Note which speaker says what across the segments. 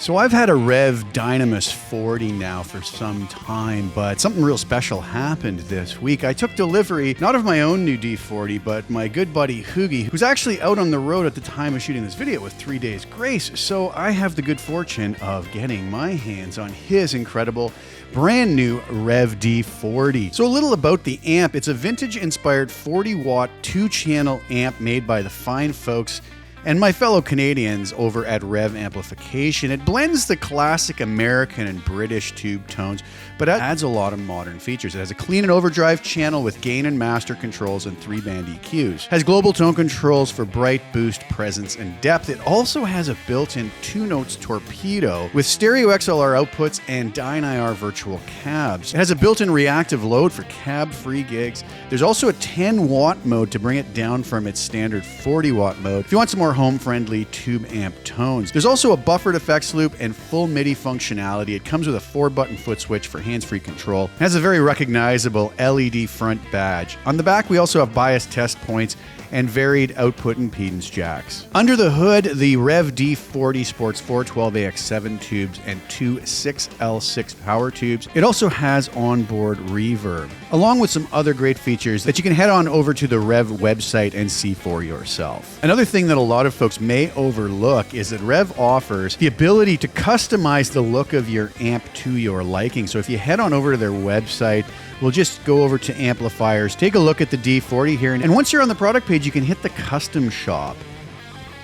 Speaker 1: So I've had a Revv D40 now for some time, but something real special happened this week. I took delivery, not of my own new D40, but my good buddy Hoogie, who's actually out on the road at the time of shooting this video with 3 days grace. So I have the good fortune of getting my hands on his incredible brand new Revv D40. So a little about the amp. It's a vintage inspired 40-watt 2-channel amp made by the fine folks and my fellow Canadians over at Revv Amplification. It blends the classic American and British tube tones, but adds a lot of modern features. It has a clean and overdrive channel with gain and master controls and 3-band EQs. It has global tone controls for bright, boost, presence, and depth. It also has a built-in 2-notes torpedo with stereo XLR outputs and Dyne-IR virtual cabs. It has a built-in reactive load for cab-free gigs. There's also a 10-watt mode to bring it down from its standard 40-watt mode if you want some more home-friendly tube amp tones. There's also a buffered effects loop and full MIDI functionality. It comes with a 4-button foot switch for hands-free control. It has a very recognizable LED front badge. On the back, we also have bias test points and varied output impedance jacks. Under the hood, the Revv D40 sports 4 12AX7 tubes and 2 6L6 power tubes. It also has onboard reverb, along with some other great features that you can head on over to the Revv website and see for yourself. Another thing that a lot of folks may overlook is that Revv offers the ability to customize the look of your amp to your liking. So if you head on over to their website, we'll just go over to amplifiers, take a look at the D40 here, and once you're on the product page, you can hit the custom shop.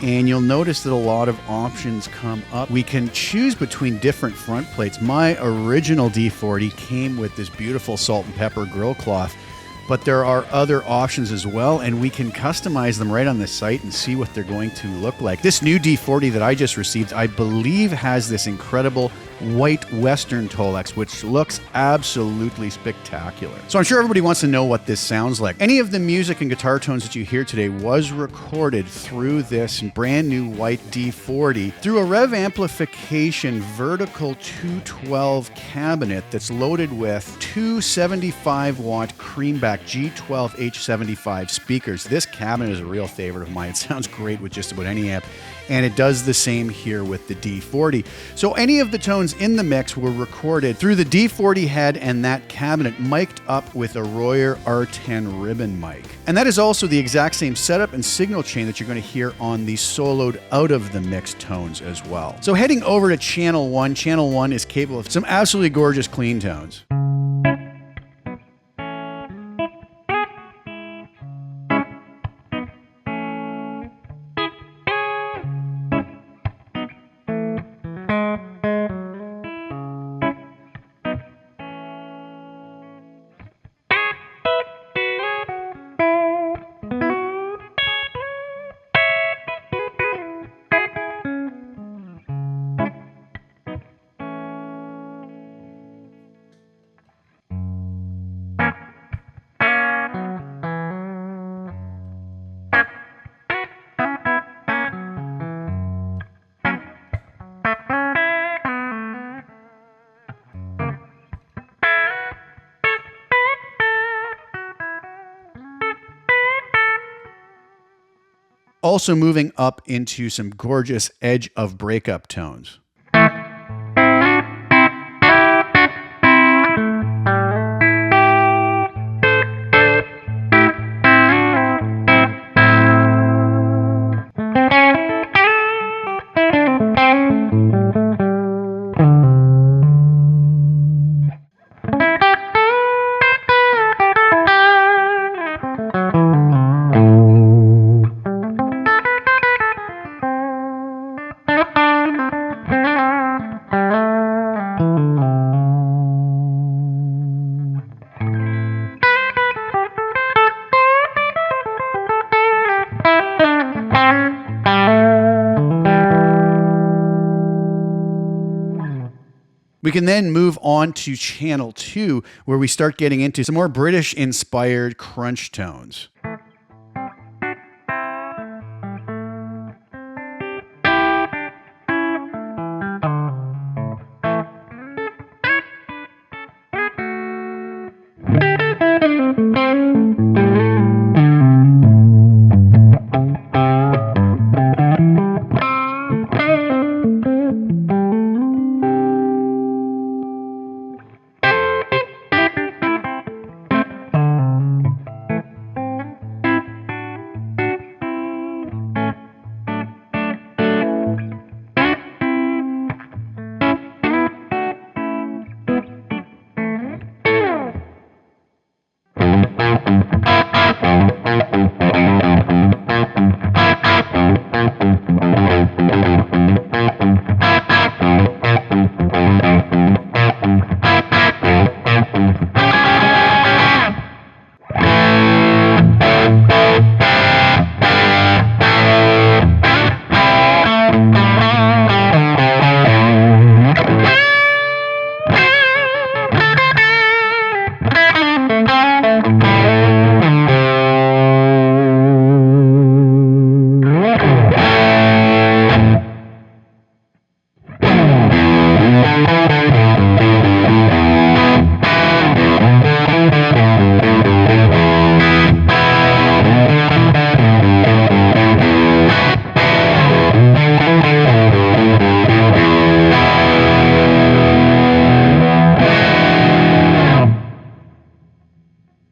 Speaker 1: And you'll notice that a lot of options come up. We can choose between different front plates. My original D40 came with this beautiful salt and pepper grill cloth, but there are other options as well, and we can customize them right on the site and see what they're going to look like. This new D40 that I just received, I believe, has this incredible white Western Tolex, which looks absolutely spectacular. So I'm sure everybody wants to know what this sounds like. Any of the music and guitar tones that you hear today was recorded through this brand new white D40 through a Revv Amplification vertical 212 cabinet that's loaded with 2 75-watt Creamback G12H75 speakers. This cabinet is a real favorite of mine. It sounds great with just about any amp, and it does the same here with the D40. So any of the tones in the mix were recorded through the D40 head and that cabinet, mic'd up with a Royer R10 ribbon mic. And that is also the exact same setup and signal chain that you're going to hear on the soloed out of the mix tones as well. So heading over to channel 1, channel 1 is capable of some absolutely gorgeous clean tones. Also moving up into some gorgeous edge of breakup tones. We can then move on to channel 2, where we start getting into some more British-inspired crunch tones.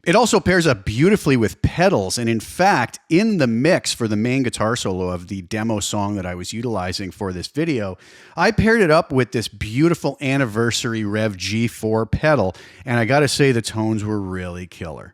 Speaker 1: It also pairs up beautifully with pedals, and in fact, in the mix for the main guitar solo of the demo song that I was utilizing for this video, I paired it up with this beautiful anniversary Revv G4 pedal, and I gotta say the tones were really killer.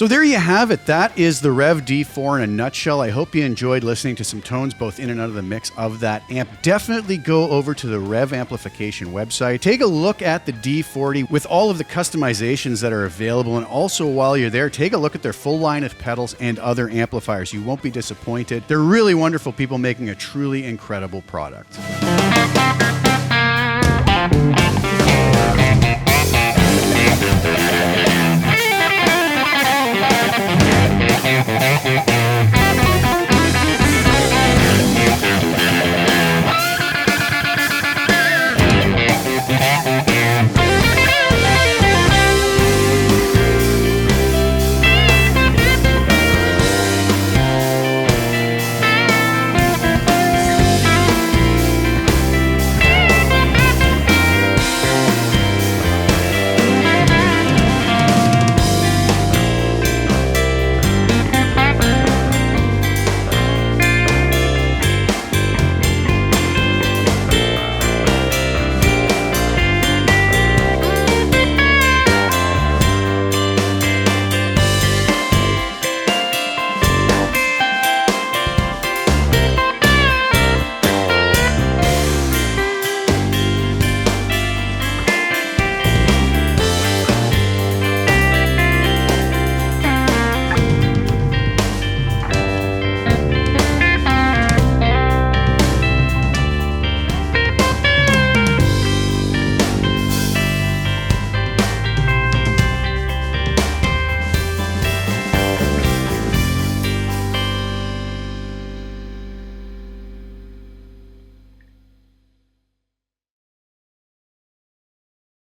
Speaker 1: So there you have it. That is the Revv D4 in a nutshell. I hope you enjoyed listening to some tones both in and out of the mix of that amp. Definitely go over to the Revv Amplification website. Take a look at the D40 with all of the customizations that are available. And also while you're there, take a look at their full line of pedals and other amplifiers. You won't be disappointed. They're really wonderful people making a truly incredible product.